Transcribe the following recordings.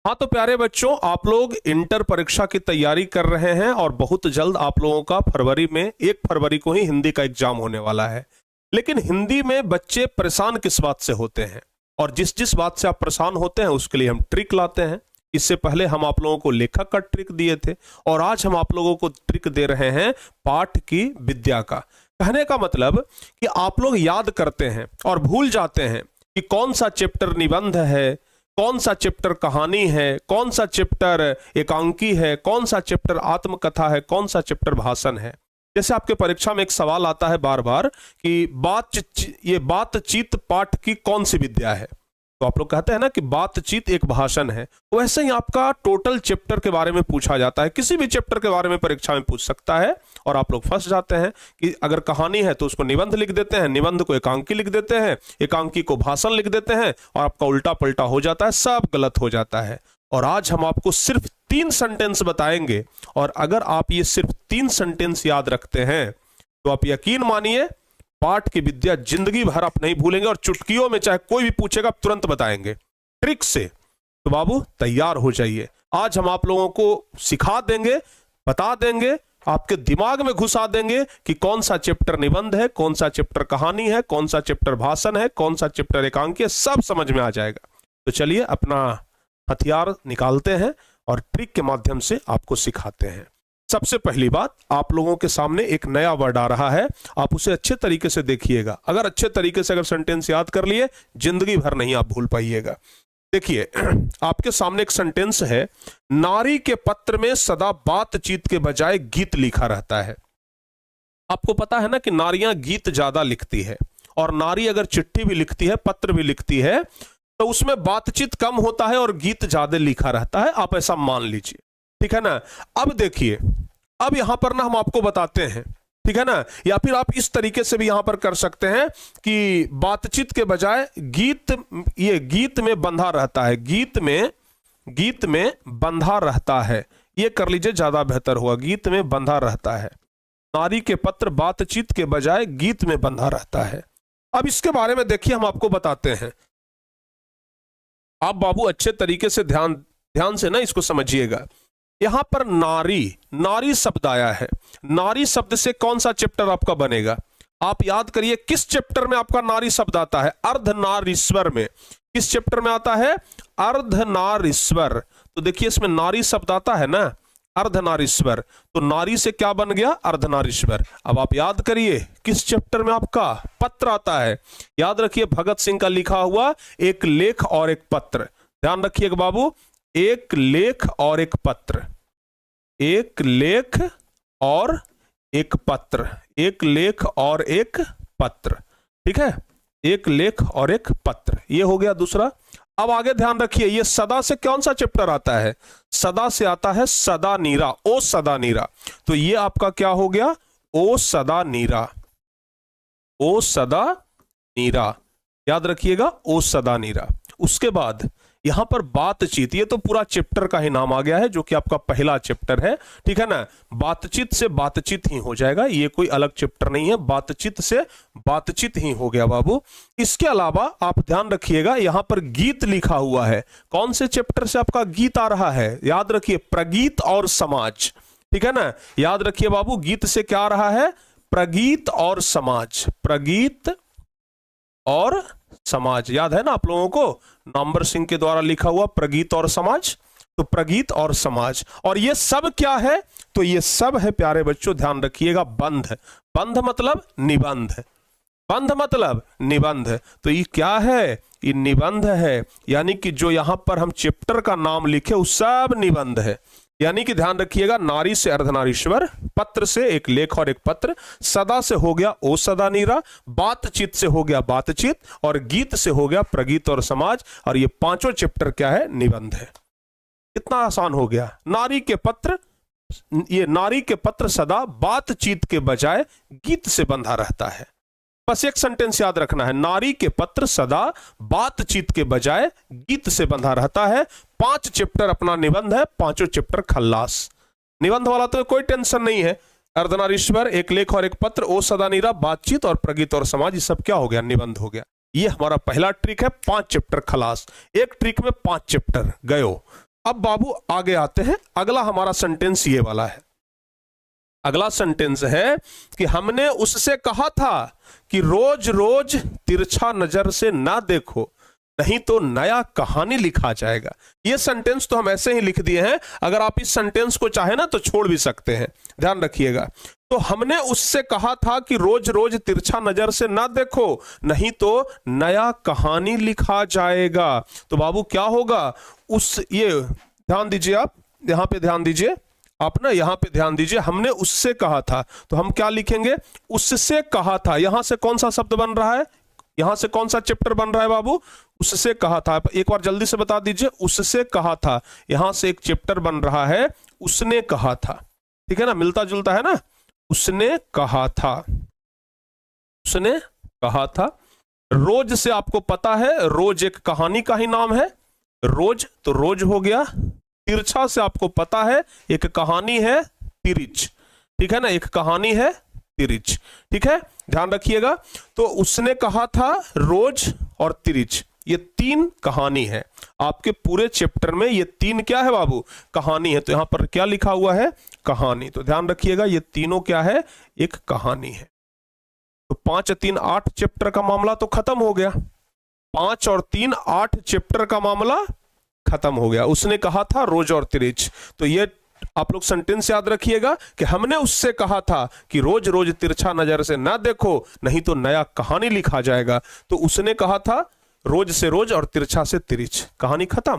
हाँ तो प्यारे बच्चों, आप लोग इंटर परीक्षा की तैयारी कर रहे हैं और बहुत जल्द आप लोगों का फरवरी में 1 फरवरी को ही हिंदी का एग्जाम होने वाला है। लेकिन हिंदी में बच्चे परेशान किस बात से होते हैं, और जिस जिस बात से आप परेशान होते हैं उसके लिए हम ट्रिक लाते हैं। इससे पहले हम आप लोगों को लेखक का ट्रिक दिए थे और आज हम आप लोगों को ट्रिक दे रहे हैं पाठ की विद्या का। कहने का मतलब कि आप लोग याद करते हैं और भूल जाते हैं कि कौन सा चैप्टर निबंध है, कौन सा चैप्टर कहानी है, कौन सा चैप्टर एकांकी है, कौन सा चैप्टर आत्मकथा है, कौन सा चैप्टर भाषण है। जैसे आपके परीक्षा में एक सवाल आता है बार बार कि बातचीत पाठ की कौन सी विद्या है, तो आप लोग कहते हैं ना कि बातचीत एक भाषण है। वैसे ही आपका टोटल चैप्टर के बारे में पूछा जाता है, किसी भी चैप्टर के बारे में परीक्षा में पूछ सकता है और आप लोग फंस जाते हैं कि अगर कहानी है तो उसको निबंध लिख देते हैं, निबंध को एकांकी लिख देते हैं, एकांकी को भाषण लिख देते हैं और आपका उल्टा पलटा हो जाता है, सब गलत हो जाता है। और आज हम आपको सिर्फ 3 सेंटेंस बताएंगे और अगर आप ये सिर्फ 3 सेंटेंस याद रखते हैं तो आप यकीन मानिए पाठ की विद्या जिंदगी भर आप नहीं भूलेंगे और चुटकियों में चाहे कोई भी पूछेगा तुरंत बताएंगे ट्रिक से। तो बाबू तैयार हो जाइए, आज हम आप लोगों को सिखा देंगे, बता देंगे, आपके दिमाग में घुसा देंगे कि कौन सा चैप्टर निबंध है, कौन सा चैप्टर कहानी है, कौन सा चैप्टर भाषण है, कौन सा चैप्टर एकांकी है, सब समझ में आ जाएगा। तो चलिए अपना हथियार निकालते हैं और ट्रिक के माध्यम से आपको सिखाते हैं। सबसे पहली बात, आप लोगों के सामने एक नया वर्ड आ रहा है, आप उसे अच्छे तरीके से देखिएगा। अगर अच्छे तरीके से अगर सेंटेंस याद कर लिए जिंदगी भर नहीं आप भूल पाइएगा। देखिए आपके सामने एक सेंटेंस है, नारी के पत्र में सदा बातचीत के बजाय गीत लिखा रहता है। आपको पता है ना कि नारियां गीत ज्यादा लिखती है और नारी अगर चिट्ठी भी लिखती है, पत्र भी लिखती है तो उसमें बातचीत कम होता है और गीत ज्यादा लिखा रहता है, आप ऐसा मान लीजिए, ठीक है ना। अब देखिए, अब यहां पर ना हम आपको बताते हैं, ठीक है ना, या फिर आप इस तरीके से भी यहां पर कर सकते हैं कि बातचीत के बजाय गीत, ये गीत में बंधा रहता है, गीत में बंधा रहता है, ये कर लीजिए, ज्यादा बेहतर हुआ, गीत में बंधा रहता है। नारी के पत्र बातचीत के बजाय गीत में बंधा रहता है। अब इसके बारे में देखिए हम आपको बताते हैं, आप बाबू अच्छे तरीके से ध्यान से ना इसको समझिएगा। यहां पर नारी शब्द आया है, नारी शब्द से कौन सा चैप्टर आपका बनेगा, आप याद करिए किस चैप्टर में आपका नारी शब्द आता है, अर्धनारीश्वर में। किस चैप्टर में आता है, अर्धनारीश्वर। तो देखिए इसमें नारी शब्द आता है ना, अर्धनारीश्वर, तो नारी से क्या बन गया, अर्धनारीश्वर। अब आप याद करिए किस चैप्टर में आपका पत्र आता है, याद रखिए भगत सिंह का लिखा हुआ एक लेख और एक पत्र। ध्यान रखिएगा बाबू, एक लेख और एक पत्र, एक लेख और एक पत्र, एक लेख और एक पत्र, ठीक है, एक लेख और एक पत्र, ये हो गया दूसरा। अब आगे ध्यान रखिए, ये सदा से कौन सा चैप्टर आता है, सदा से आता है सदा नीरा, ओ सदा नीरा। तो ये आपका क्या हो गया, ओ सदा नीरा, ओ सदा नीरा, याद रखिएगा ओ सदा नीरा। उसके बाद यहां पर बातचीत, ये तो पूरा चैप्टर का ही नाम आ गया है जो कि आपका पहला चैप्टर है, ठीक है ना। बातचीत से बातचीत ही हो जाएगा, ये कोई अलग चैप्टर नहीं है, बातचीत से बातचीत ही हो गया बाबू। इसके अलावा आप ध्यान रखिएगा यहां पर गीत लिखा हुआ है, कौन से चैप्टर से आपका गीत आ रहा है, याद रखिए प्रगीत और समाज, ठीक है ना। याद रखिए बाबू, गीत से क्या आ रहा है, प्रगीत और समाज, प्रगीत और समाज, याद है ना आप लोगों को, नंबर सिंह के द्वारा लिखा हुआ प्रगीत और समाज। तो प्रगीत और समाज, और ये सब क्या है, तो ये सब है प्यारे बच्चों ध्यान रखिएगा बंध। बंध मतलब निबंध, बंध मतलब निबंध। तो ये क्या है, ये निबंध है, यानी कि जो यहां पर हम चैप्टर का नाम लिखे वो सब निबंध है। यानी कि ध्यान रखिएगा, नारी से अर्धनारीश्वर, पत्र से एक लेख और एक पत्र, सदा से हो गया ओ सदा नीरा, बातचीत से हो गया बातचीत, और गीत से हो गया प्रगीत और समाज, और ये पांचों चैप्टर क्या है, निबंध है। कितना आसान हो गया। नारी के पत्र, ये नारी के पत्र सदा बातचीत के बजाय गीत से बंधा रहता है। बस एक सेंटेंस याद रखना है, नारी के पत्र सदा बातचीत के बजाय गीत से बंधा रहता है। 5 चैप्टर अपना निबंध है, पांचों चैप्टर खल्लास। निबंध वाला तो कोई टेंशन नहीं है, अर्धनारीश्वर, एक लेख और एक पत्र, ओ सदा नीरा, बातचीत और प्रगीत और समाज, ये सब क्या हो गया, निबंध हो गया। ये हमारा पहला ट्रिक है, 5 चैप्टर खलास। एक ट्रिक में 5 चैप्टर गयो। अब बाबू आगे आते हैं, अगला हमारा सेंटेंस ये वाला है। अगला सेंटेंस है कि हमने उससे कहा था कि रोज रोज तिरछा नजर से ना देखो, नहीं तो नया कहानी लिखा जाएगा। ये सेंटेंस तो हम ऐसे ही लिख दिए हैं, अगर आप इस सेंटेंस को चाहे ना तो छोड़ भी सकते हैं, ध्यान रखिएगा। तो हमने उससे कहा था कि रोज रोज तिरछा नजर से ना देखो, नहीं तो नया कहानी लिखा जाएगा। तो बाबू क्या होगा, ये ध्यान दीजिए, आप यहां पे ध्यान दीजिए, आप ना यहां पे ध्यान दीजिए। हमने उससे कहा था, तो हम क्या लिखेंगे, उससे कहा था। यहां से कौन सा शब्द बन रहा है, यहां से कौन सा चैप्टर बन रहा है बाबू, उससे कहा था। एक बार जल्दी से बता दीजिए, उससे कहा था, यहां से एक चैप्टर बन रहा है, उसने कहा था, ठीक है ना, मिलता जुलता है ना। उसने कहा था, उसने कहा था। रोज से आपको पता है, रोज एक कहानी का ही नाम है, रोज तो रोज हो गया। तिरछा से आपको पता है एक कहानी है तिरिच, ठीक है ना, एक कहानी है तिरिच, ठीक है, ध्यान रखिएगा। तो उसने कहा था, रोज और तिरिच, ये तीन कहानी है आपके पूरे चैप्टर में। ये तीन क्या है बाबू, कहानी है। तो यहां पर क्या लिखा हुआ है, कहानी। तो ध्यान रखिएगा, ये तीनों क्या है, एक कहानी है। तो 5 3 8 चैप्टर का मामला तो खत्म हो गया। 5 और 3 8 चैप्टर का मामला खत्म हो गया। उसने कहा था रोज और तिरिच। तो ये आप लोग सेंटेंस याद रखिएगा कि हमने उससे कहा था कि रोज रोज तिरछा नजर से ना देखो, नहीं तो नया कहानी लिखा जाएगा। तो उसने कहा था रोज से रोज और तिरछा से तिरिच, कहानी खत्म।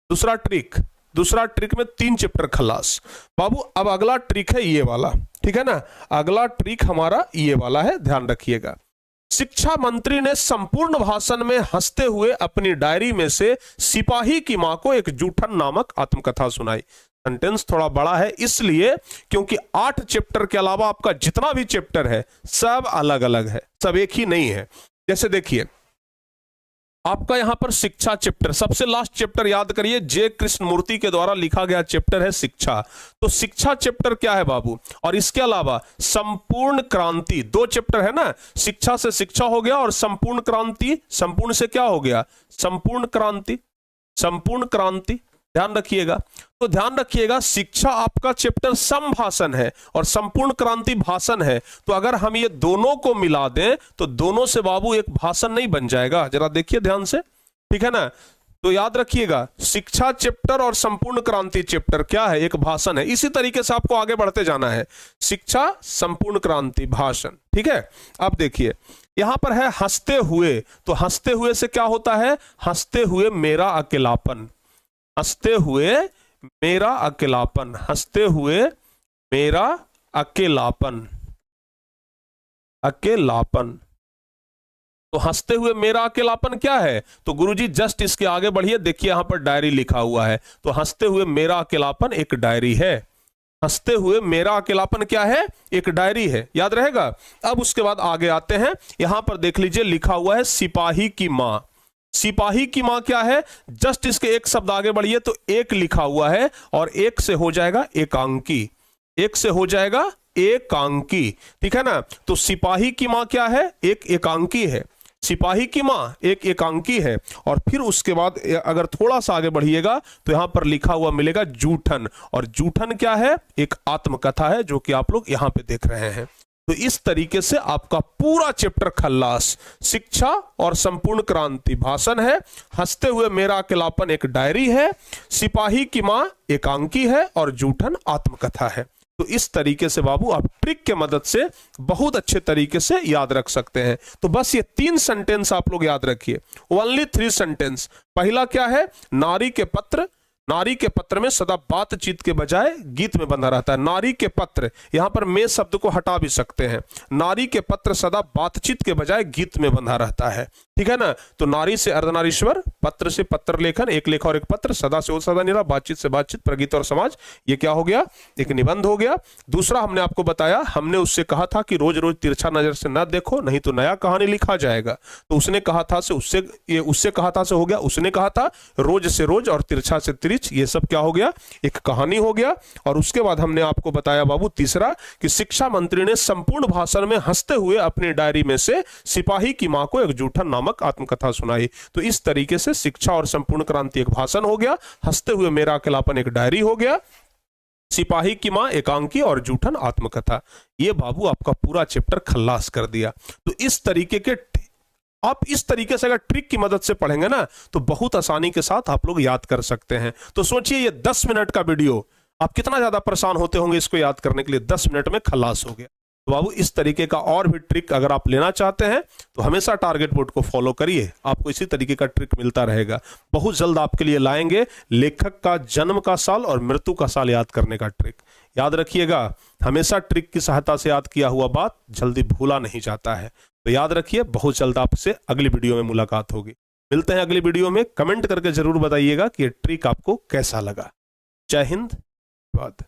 दूसरा ट्रिक में 3 चैप्टर खलास। बाबू अब अगला ट्रिक है ये वाला, ठीक है ना, अगला ट्रिक हमारा ये वाला है, ध्यान रखिएगा। शिक्षा मंत्री ने संपूर्ण भाषण में हंसते हुए अपनी डायरी में से सिपाही की मां को एक जूठन नामक आत्मकथा सुनाई। सेंटेंस थोड़ा बड़ा है इसलिए क्योंकि 8 चैप्टर के अलावा आपका जितना भी चैप्टर है सब अलग अलग है, सब एक ही नहीं है। जैसे देखिए आपका यहां पर शिक्षा चैप्टर, सबसे लास्ट चैप्टर याद करिए, जे कृष्णमूर्ति के द्वारा लिखा गया चैप्टर है शिक्षा। तो शिक्षा चैप्टर क्या है बाबू, और इसके अलावा संपूर्ण क्रांति, 2 चैप्टर है ना, शिक्षा से शिक्षा हो गया और संपूर्ण क्रांति, संपूर्ण से क्या हो गया, संपूर्ण क्रांति, संपूर्ण क्रांति, ध्यान रखिएगा। तो ध्यान रखिएगा शिक्षा आपका चैप्टर संभाषण है और संपूर्ण क्रांति भाषण है। तो अगर हम ये दोनों को मिला दें तो दोनों से बाबू एक भाषण नहीं बन जाएगा, जरा देखिए ध्यान से, ठीक है ना। तो याद रखिएगा शिक्षा चैप्टर और संपूर्ण क्रांति चैप्टर क्या है, एक भाषण है। इसी तरीके से आपको आगे बढ़ते जाना है, शिक्षा संपूर्ण क्रांति भाषण, ठीक है। अब देखिए यहां पर है हंसते हुए, तो हंसते हुए से क्या होता है, हंसते हुए मेरा अकेलापन, हंसते हुए मेरा अकेलापन, हंसते हुए मेरा अकेलापन, अकेलापन। तो हंसते हुए मेरा अकेलापन क्या है, तो गुरुजी जस्ट इसके आगे बढ़िए, देखिए यहां पर डायरी लिखा हुआ है। तो हंसते हुए मेरा अकेलापन एक डायरी है, हंसते हुए मेरा अकेलापन क्या है, एक डायरी है, याद रहेगा। अब उसके बाद आगे आते हैं, यहां पर देख लीजिए लिखा हुआ है सिपाही की मां। सिपाही की मां क्या है, जस्ट इसके एक शब्द आगे बढ़िए तो एक लिखा हुआ है और एक से हो जाएगा एकांकी, एक से हो जाएगा एकांकी, ठीक है ना। तो सिपाही की मां क्या है, एक एकांकी है, सिपाही की मां एक एकांकी है। और फिर उसके बाद अगर थोड़ा सा आगे बढ़िएगा तो यहां पर लिखा हुआ मिलेगा जूठन, और जूठन क्या है, एक आत्मकथा है जो कि आप लोग यहां पे देख रहे हैं। तो इस तरीके से आपका पूरा चैप्टर खल्लास, शिक्षा और संपूर्ण क्रांति भाषण है, हंसते हुए मेरा अकेलापन एक डायरी है, सिपाही की मां एकांकी है और जूठन आत्मकथा है। तो इस तरीके से बाबू आप ट्रिक के मदद से बहुत अच्छे तरीके से याद रख सकते हैं। तो बस ये 3 सेंटेंस आप लोग याद रखिए, ओनली 3 सेंटेंस। पहला क्या है, नारी के पत्र, नारी के पत्र में सदा बातचीत के बजाय गीत में बंधा रहता है। नारी के पत्र, यहां पर मैं शब्द को हटा भी सकते हैं, नारी के पत्र सदा बातचीत के बजाय गीत में बंधा रहता है, ठीक है ना। तो नारी से अर्धनारीश्वर, पत्र से पत्र लेखन, एक लेखा और एक पत्र, सदा से सदा निरा, बातचीत से बातचीत, प्रगीत और समाज, ये क्या हो गया, एक निबंध हो गया। दूसरा हमने आपको बताया, हमने उससे कहा था कि रोज रोज तिरछा नजर से न देखो, नहीं तो नया कहानी लिखा जाएगा। तो उसने कहा था से उससे, ये उससे कहा था से हो गया, उसने कहा था रोज से रोज और तिरछा से तिरिच, बीच, ये सब क्या हो गया, एक कहानी हो गया। और उसके बाद हमने आपको बताया बाबू तीसरा कि शिक्षा मंत्री ने संपूर्ण भाषण में हंसते हुए अपनी डायरी में से सिपाही की मां को एक जूठन नामक आत्मकथा सुनाई। तो इस तरीके से शिक्षा और संपूर्ण क्रांति एक भाषण हो गया, हंसते हुए मेरा अकेलापन एक डायरी हो गया, सिपाही की मां एकांकी और जूठन आत्मकथा। ये बाबू आपका पूरा चैप्टर खल्लास कर दिया। तो इस तरीके के आप इस तरीके से अगर ट्रिक की मदद से पढ़ेंगे ना तो बहुत आसानी के साथ आप लोग याद कर सकते हैं। तो सोचिए ये 10 मिनट का वीडियो आप कितना ज्यादा परेशान होते होंगे इसको याद करने के लिए, 10 मिनट में खल्लास हो गया। तो बाबू इस तरीके का और भी ट्रिक अगर आप लेना चाहते हैं तो हमेशा टारगेट बोर्ड को फॉलो करिए, आपको इसी तरीके का ट्रिक मिलता रहेगा। बहुत जल्द आपके लिए लाएंगे लेखक का जन्म का साल और मृत्यु का साल याद करने का ट्रिक। याद रखिएगा, हमेशा ट्रिक की सहायता से याद किया हुआ बात जल्दी भूला नहीं जाता है। तो याद रखिए, बहुत जल्द आपसे अगली वीडियो में मुलाकात होगी। मिलते हैं अगली वीडियो में। कमेंट करके जरूर बताइएगा कि ये ट्रिक आपको कैसा लगा। जय हिंद, धन्यवाद।